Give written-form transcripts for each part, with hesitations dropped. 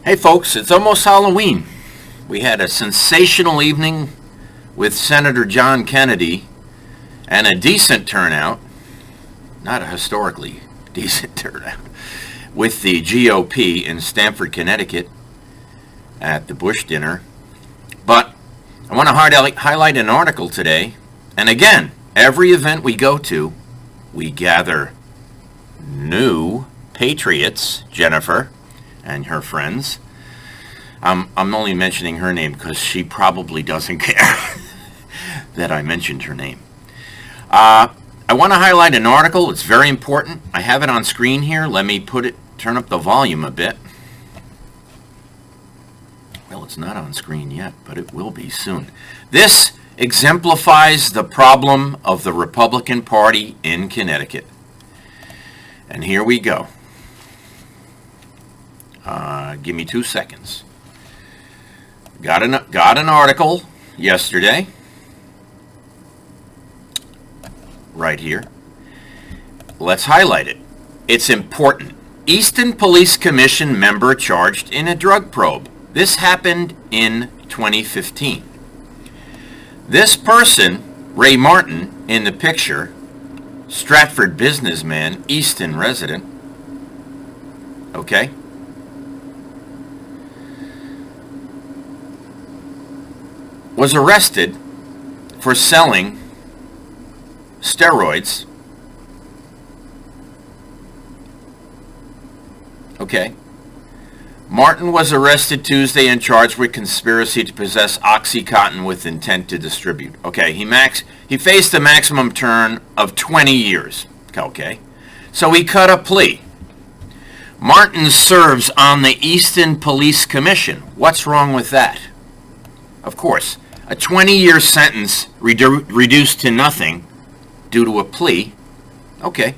Hey folks, it's almost Halloween. We had a sensational evening with Senator John Kennedy and a decent turnout, not a historically decent turnout, with the GOP in Stamford, Connecticut at the Bush dinner. But I want to highlight an article today. And again, every event we go to, we gather new patriots, Jennifer and her friends. I'm only mentioning her name because she probably doesn't care that I mentioned her name. I want to highlight an article. It's very important. I have it on screen here. Let me turn up the volume a bit. Well, it's not on screen yet, but it will be soon. This exemplifies the problem of the Republican Party in Connecticut. And here we go. Give me 2 seconds. Got an article yesterday, right here. Let's highlight it. It's important. Easton Police Commission member charged in a drug probe. This happened in 2015. This person, Ray Martin, in the picture, Stratford businessman, Easton resident, okay, was arrested for selling steroids. Okay. Martin was arrested Tuesday and charged with conspiracy to possess Oxycontin with intent to distribute. Okay, he faced a maximum term of 20 years. Okay. So he cut a plea. Martin serves on the Easton Police Commission. What's wrong with that? Of course, a 20-year sentence reduced to nothing due to a plea. Okay.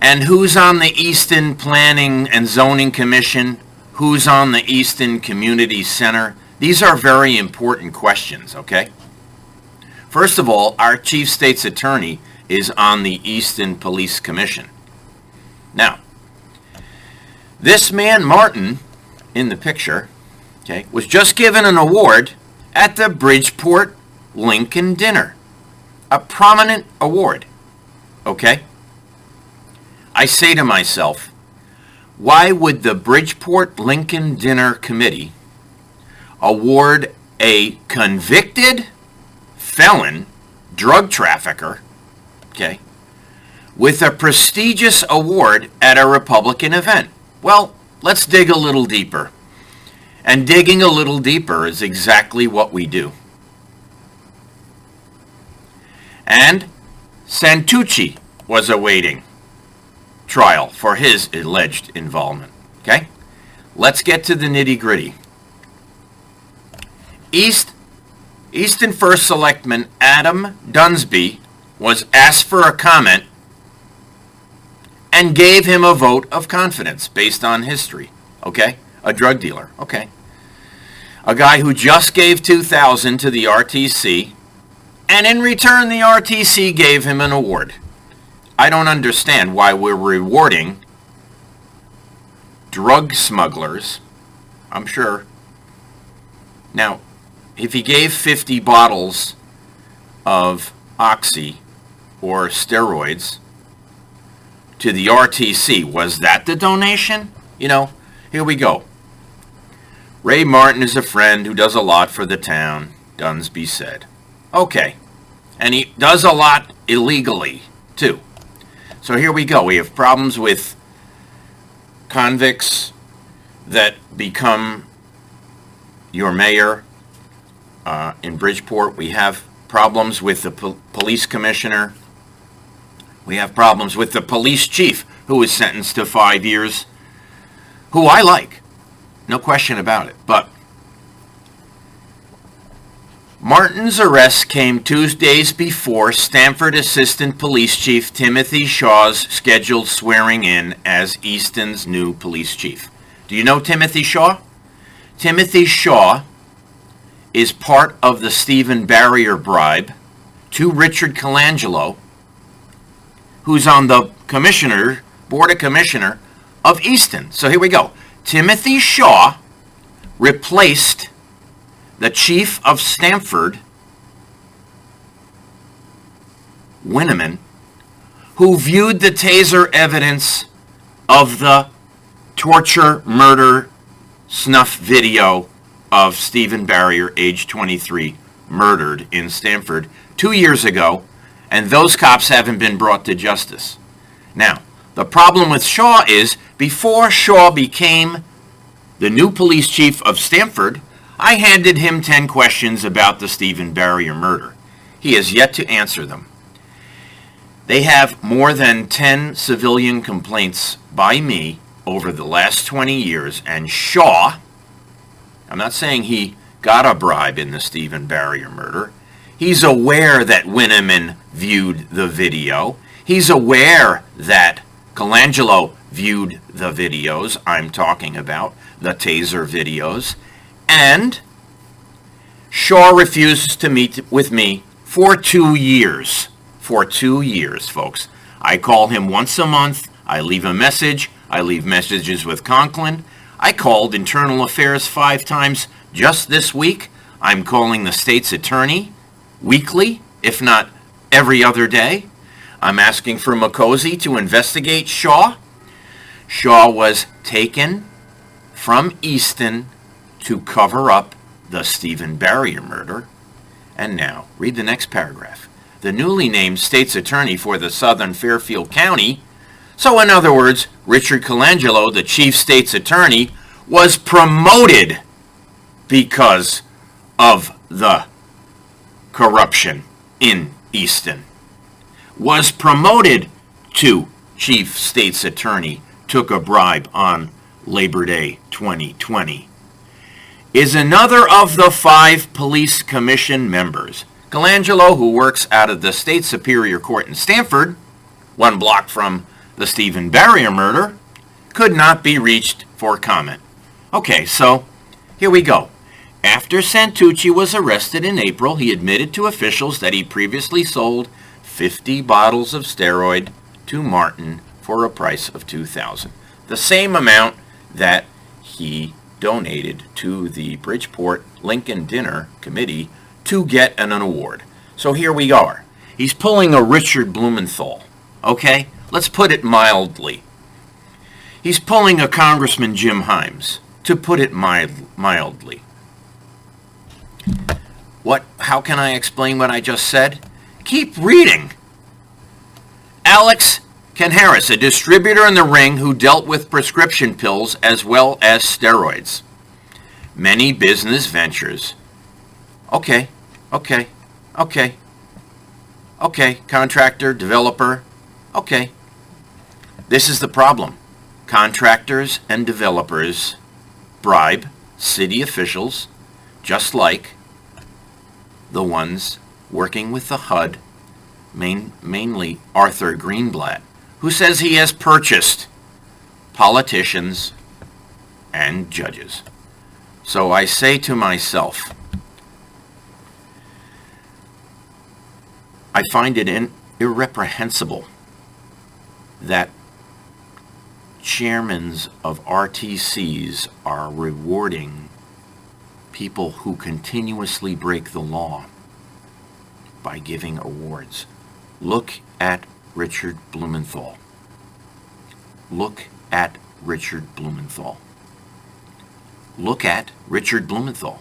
And who's on the Easton Planning and Zoning Commission? Who's on the Easton Community Center? These are very important questions, okay? First of all, our Chief State's Attorney is on the Easton Police Commission. Now, this man, Martin, in the picture, okay, was just given an award at the Bridgeport Lincoln dinner. A prominent award, okay? I say to myself, why would the Bridgeport Lincoln Dinner Committee award a convicted felon drug trafficker, okay, with a prestigious award at a Republican event? Well, let's dig a little deeper. And digging a little deeper is exactly what we do. And Santucci was awaiting trial for his alleged involvement. Okay? Let's get to the nitty-gritty. Easton First Selectman Adam Dunsby was asked for a comment and gave him a vote of confidence based on history. Okay? A drug dealer. Okay. A guy who just gave $2,000 to the RTC, and in return the RTC gave him an award. I don't understand why we're rewarding drug smugglers, I'm sure. Now, if he gave 50 bottles of Oxy or steroids to the RTC, was that the donation? You know, here we go. Ray Martin is a friend who does a lot for the town, Dunsby said. Okay. And he does a lot illegally, too. So here we go. We have problems with convicts that become your mayor in Bridgeport. We have problems with the police commissioner. We have problems with the police chief, who was sentenced to 5 years, who I like. No question about it. But Martin's arrest came 2 days before Stamford Assistant Police Chief Timothy Shaw's scheduled swearing in as Easton's new police chief. Do you know Timothy Shaw? Timothy Shaw is part of the Stephen Barrier Bribe to Richard Colangelo, who's on the board of commissioner of Easton. So here we go. Timothy Shaw replaced the Chief of Stamford, Winneman, who viewed the taser evidence of the torture, murder, snuff video of Stephen Barrier, age 23, murdered in Stamford 2 years ago, and those cops haven't been brought to justice. Now, the problem with Shaw is, before Shaw became the new police chief of Stamford, I handed him 10 questions about the Stephen Barrier murder. He has yet to answer them. They have more than 10 civilian complaints by me over the last 20 years, and Shaw, I'm not saying he got a bribe in the Stephen Barrier murder. He's aware that Winneman viewed the video. He's aware that Colangelo viewed the videos I'm talking about, the taser videos, and Shaw refuses to meet with me for 2 years. For 2 years, folks. I call him once a month. I leave a message. I leave messages with Conklin. I called Internal Affairs 5 times just this week. I'm calling the state's attorney weekly, if not every other day. I'm asking for Makosi to investigate Shaw. Shaw was taken from Easton to cover up the Stephen Barrier murder. And now, read the next paragraph. The newly named state's attorney for the Southern Fairfield County, so in other words, Richard Colangelo, the chief state's attorney, was promoted because of the corruption in Easton. Was promoted to chief state's attorney, took a bribe on Labor Day 2020. Is another of the 5 police commission members. Colangelo, who works out of the State Superior Court in Stamford, 1 block from the Stephen Barrier murder, could not be reached for comment. Okay, so here we go. After Santucci was arrested in April, he admitted to officials that he previously sold 50 bottles of steroid to Martin for a price of $2,000. The same amount that he donated to the Bridgeport Lincoln Dinner Committee to get an award. So here we are. He's pulling a Richard Blumenthal, okay? Let's put it mildly. He's pulling a Congressman Jim Himes, to put it mildly. How can I explain what I just said? Keep reading. Alex Canharis, a distributor in the ring who dealt with prescription pills as well as steroids. Many business ventures. Okay, contractor, developer, okay. This is the problem. Contractors and developers bribe city officials, just like the ones working with the HUD, mainly Arthur Greenblatt, who says he has purchased politicians and judges. So I say to myself, I find it irreprehensible that chairmen of RTCs are rewarding people who continuously break the law by giving awards. Look at Richard Blumenthal. Look at Richard Blumenthal. Look at Richard Blumenthal.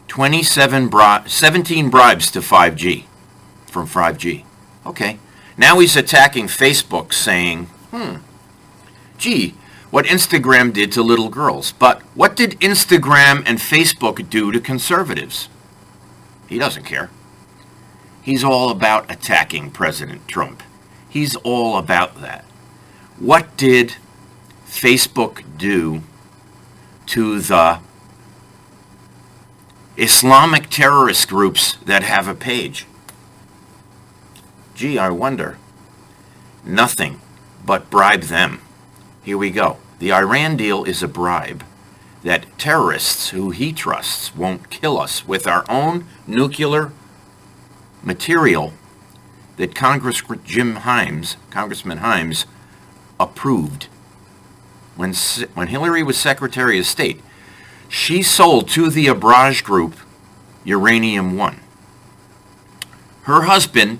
17 bribes to 5G, from 5G. Okay. Now he's attacking Facebook saying, gee, what Instagram did to little girls. But what did Instagram and Facebook do to conservatives? He doesn't care. He's all about attacking President Trump. He's all about that. What did Facebook do to the Islamic terrorist groups that have a page? Gee, I wonder. Nothing but bribe them. Here we go. The Iran deal is a bribe that terrorists who he trusts won't kill us with our own nuclear material that Congressman Himes approved. when Hillary was Secretary of State, she sold to the Abraj Group uranium-1. Her husband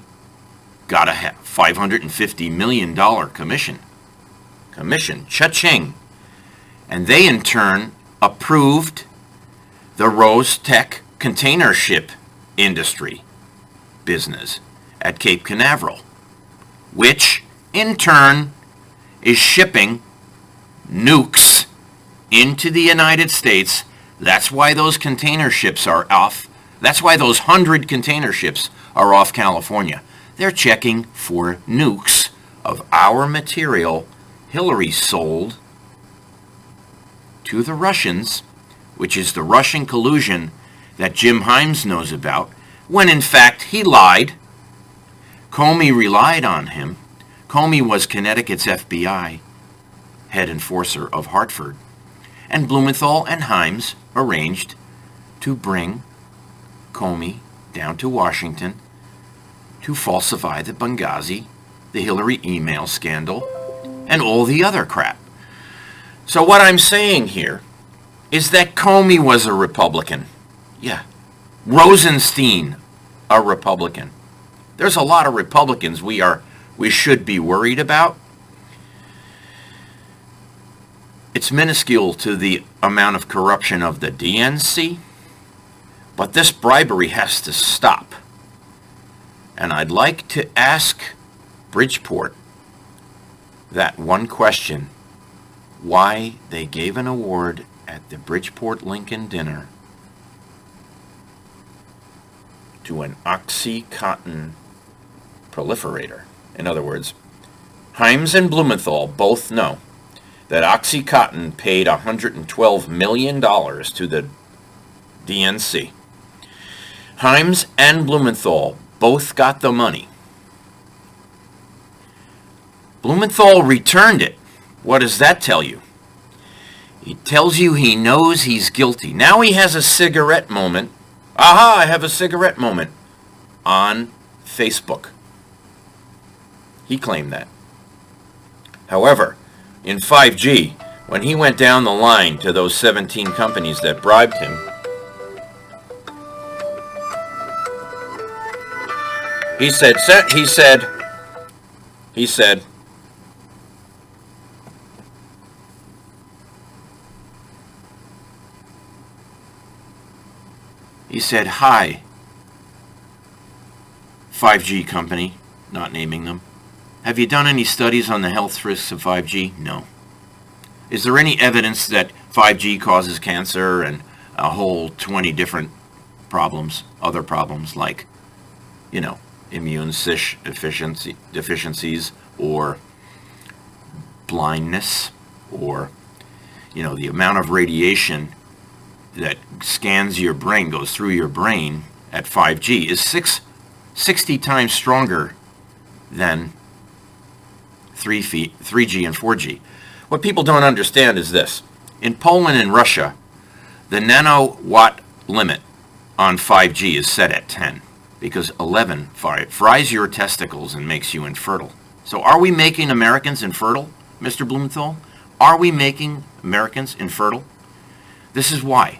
got a $550 million commission, cha-ching. And they in turn approved the Rose Tech container ship industry business at Cape Canaveral, which in turn is shipping nukes into the United States. That's why those container ships are off. That's why those 100 container ships are off California. They're checking for nukes of our material Hillary sold to the Russians, which is the Russian collusion that Jim Himes knows about, when in fact he lied. Comey relied on him. Comey was Connecticut's FBI head enforcer of Hartford. And Blumenthal and Himes arranged to bring Comey down to Washington to falsify the Benghazi, the Hillary email scandal, and all the other crap. So what I'm saying here is that Comey was a Republican. Yeah. Rosenstein, a Republican. There's a lot of Republicans we should be worried about. It's minuscule to the amount of corruption of the DNC, but this bribery has to stop. And I'd like to ask Bridgeport that one question: why they gave an award at the Bridgeport Lincoln dinner to an OxyContin proliferator. In other words, Himes and Blumenthal both know that OxyContin paid $112 million to the DNC. Himes and Blumenthal both got the money. Blumenthal returned it. What does that tell you? It tells you he knows he's guilty. Now he has a cigarette moment. Aha, I have a cigarette moment on Facebook. He claimed that. However, in 5G, when he went down the line to those 17 companies that bribed him, he said, hi, 5G company, not naming them. Have you done any studies on the health risks of 5G? No. Is there any evidence that 5G causes cancer and a whole 20 different problems, other problems like, immune deficiencies or blindness or, the amount of radiation that scans your brain, goes through your brain at 5G is 60 times stronger than 3G and 4G. What people don't understand is this. In Poland and Russia, the nanowatt limit on 5G is set at 10 because 11 fries your testicles and makes you infertile. So are we making Americans infertile, Mr. Blumenthal? Are we making Americans infertile? This is why.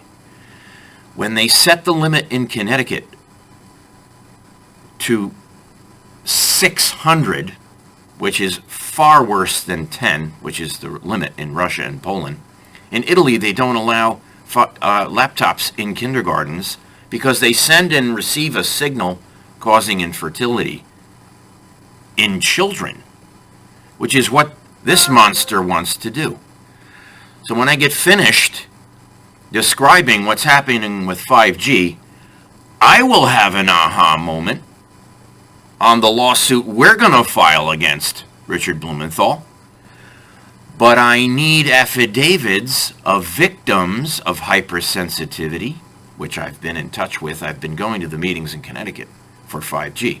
When they set the limit in Connecticut to 600, which is far worse than 10, which is the limit in Russia and Poland. In Italy, they don't allow laptops in kindergartens because they send and receive a signal causing infertility in children, which is what this monster wants to do. So when I get finished describing what's happening with 5G, I will have an aha moment on the lawsuit we're going to file against Richard Blumenthal. But I need affidavits of victims of hypersensitivity, which I've been in touch with. I've been going to the meetings in Connecticut for 5G.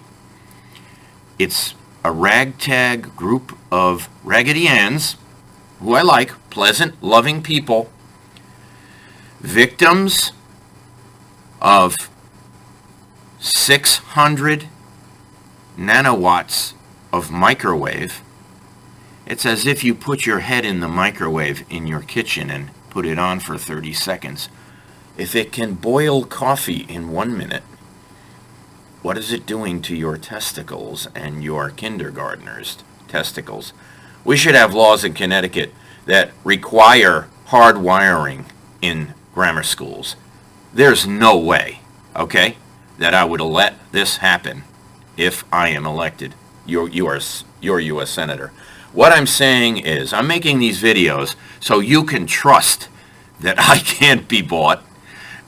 It's a ragtag group of Raggedy Anns, who I like, pleasant, loving people, victims of 600 nanowatts of microwave It's as if you put your head in the microwave in your kitchen and put it on for 30 seconds. If it can boil coffee in 1 minute, what is it doing to your testicles and your kindergartner's testicles? We should have laws in Connecticut that require hard wiring in grammar schools. There's no way, okay, that I would let this happen if I am elected. You're U.S. Senator. What I'm saying is, I'm making these videos so you can trust that I can't be bought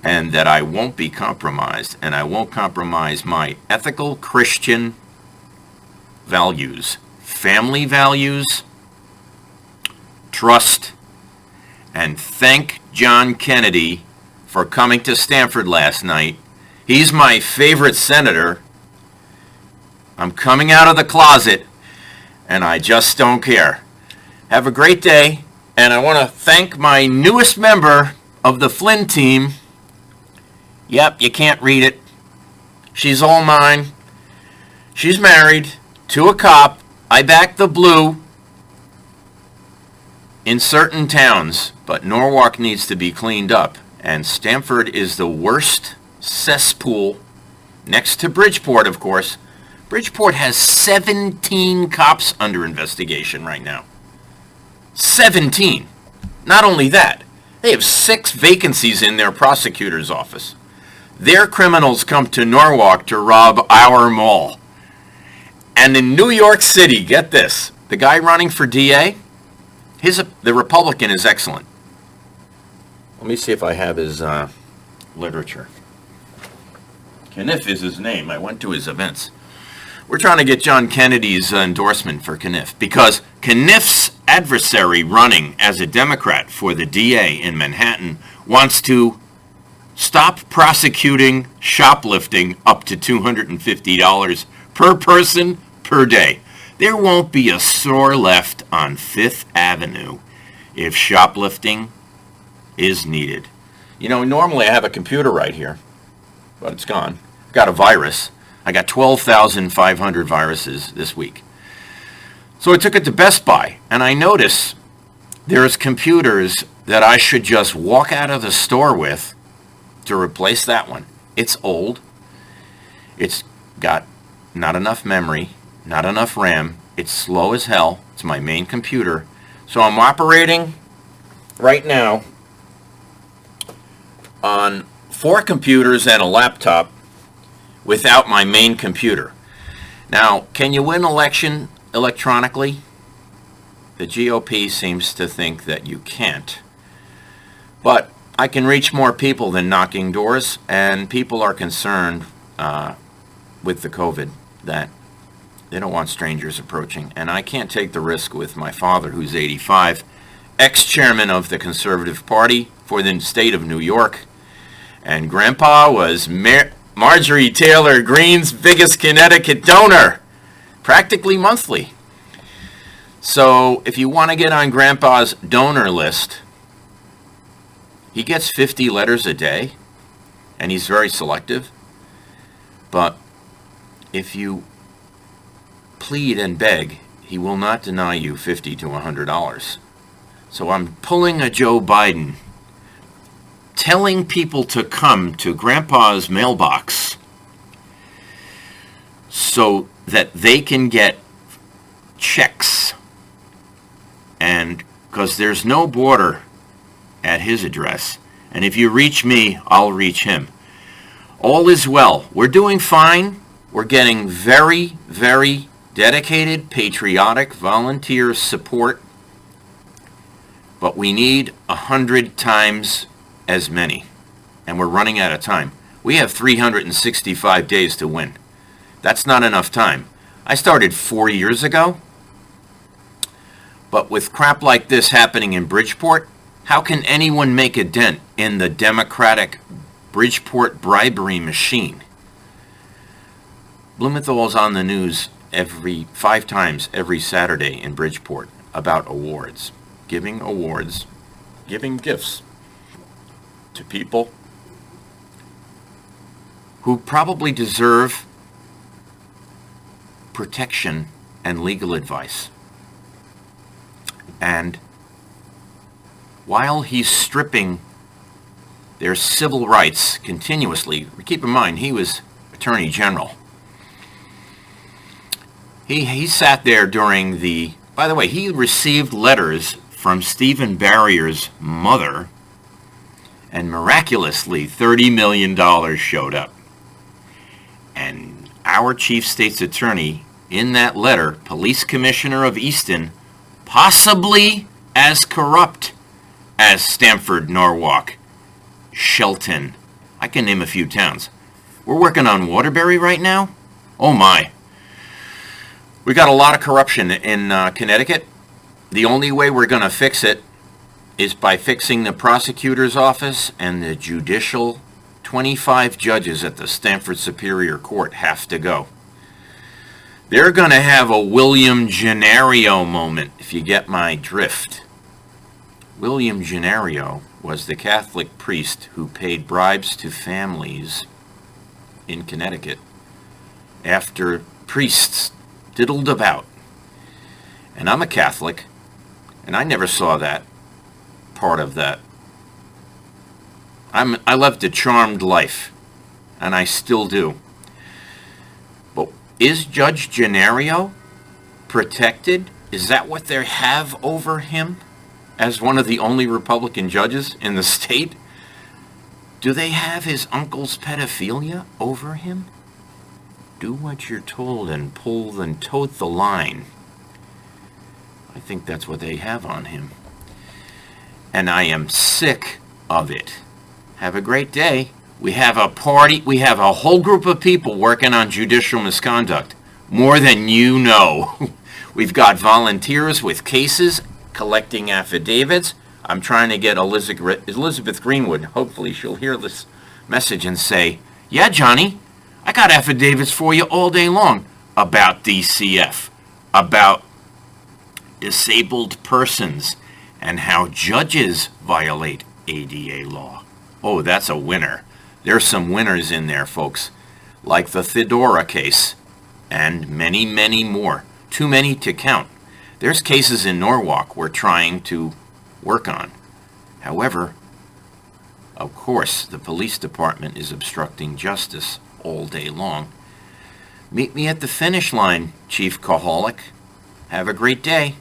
and that I won't be compromised, and I won't compromise my ethical Christian values, family values, trust, and thank John Kennedy for coming to Stamford last night. He's my favorite senator. I'm coming out of the closet, and I just don't care. Have a great day, and I want to thank my newest member of the Flynn team. Yep, you can't read it. She's all mine. She's married to a cop. I back the blue in certain towns, but Norwalk needs to be cleaned up, and Stamford is the worst cesspool, next to Bridgeport, of course. Bridgeport has 17 cops under investigation right now. 17. Not only that, they have 6 vacancies in their prosecutor's office. Their criminals come to Norwalk to rob our mall. And in New York City, get this, the guy running for DA, the Republican is excellent. Let me see if I have his literature. Kniff is his name. I went to his events. We're trying to get John Kennedy's endorsement for Kniff because Kniff's adversary running as a Democrat for the DA in Manhattan wants to stop prosecuting shoplifting up to $250 per person per day. There won't be a store left on Fifth Avenue if shoplifting is needed. You know, normally I have a computer right here, but it's gone. I've got a virus. I got 12,500 viruses this week. So I took it to Best Buy, and I notice there's computers that I should just walk out of the store with to replace that one. It's old. It's got not enough memory, not enough RAM. It's slow as hell. It's my main computer. So I'm operating right now on 4 computers and a laptop without my main computer. Now, can you win election electronically? The GOP seems to think that you can't. But I can reach more people than knocking doors, and people are concerned with the COVID that they don't want strangers approaching. And I can't take the risk with my father, who's 85, ex-chairman of the Conservative Party for the state of New York. And Grandpa was Marjorie Taylor Greene's biggest Connecticut donor, practically monthly. So if you want to get on Grandpa's donor list, he gets 50 letters a day, and he's very selective. But if you plead and beg, he will not deny you $50 to $100. So I'm pulling a Joe Biden, telling people to come to Grandpa's mailbox so that they can get checks. And because there's no border at his address, and if you reach me, I'll reach him. All is well. We're doing fine. We're getting very, very dedicated, patriotic volunteer support, but we need 100 times as many, and we're running out of time. We have 365 days to win. That's not enough time. I started 4 years ago, but with crap like this happening in Bridgeport, how can anyone make a dent in the Democratic Bridgeport bribery machine? Blumenthal's on the news 5 times every Saturday in Bridgeport about awards, giving gifts to people who probably deserve protection and legal advice. And while he's stripping their civil rights continuously, keep in mind, he was Attorney General. He sat there during the, by the way, he received letters from Stephen Barrier's mother, and miraculously $30 million showed up. And our chief state's attorney, in that letter, police commissioner of Easton, possibly as corrupt as Stamford, Norwalk, Shelton. I can name a few towns. We're working on Waterbury right now. Oh my. We got a lot of corruption in Connecticut. The only way we're going to fix it is by fixing the prosecutor's office and the judicial. 25 judges at the Stamford Superior Court have to go. They're going to have a William Gennario moment, if you get my drift. William Gennario was the Catholic priest who paid bribes to families in Connecticut after priests diddled about. And I'm a Catholic, and I never saw that part of that. I lived a charmed life, and I still do. But is Judge Gennario protected? Is that what they have over him as one of the only Republican judges in the state? Do they have his uncle's pedophilia over him? Do what you're told and pull and tote the line. I think that's what they have on him. And I am sick of it. Have a great day. We have a party. We have a whole group of people working on judicial misconduct. More than you know. We've got volunteers with cases, collecting affidavits. I'm trying to get Elizabeth Greenwood. Hopefully she'll hear this message and say, yeah, Johnny, I got affidavits for you all day long about DCF, about disabled persons, and how judges violate ADA law. Oh, that's a winner. There's some winners in there, folks, like the Thedora case, and many, many more. Too many to count. There's cases in Norwalk we're trying to work on. However, of course, the police department is obstructing justice all day long. Meet me at the finish line, Chief Kaholic. Have a great day.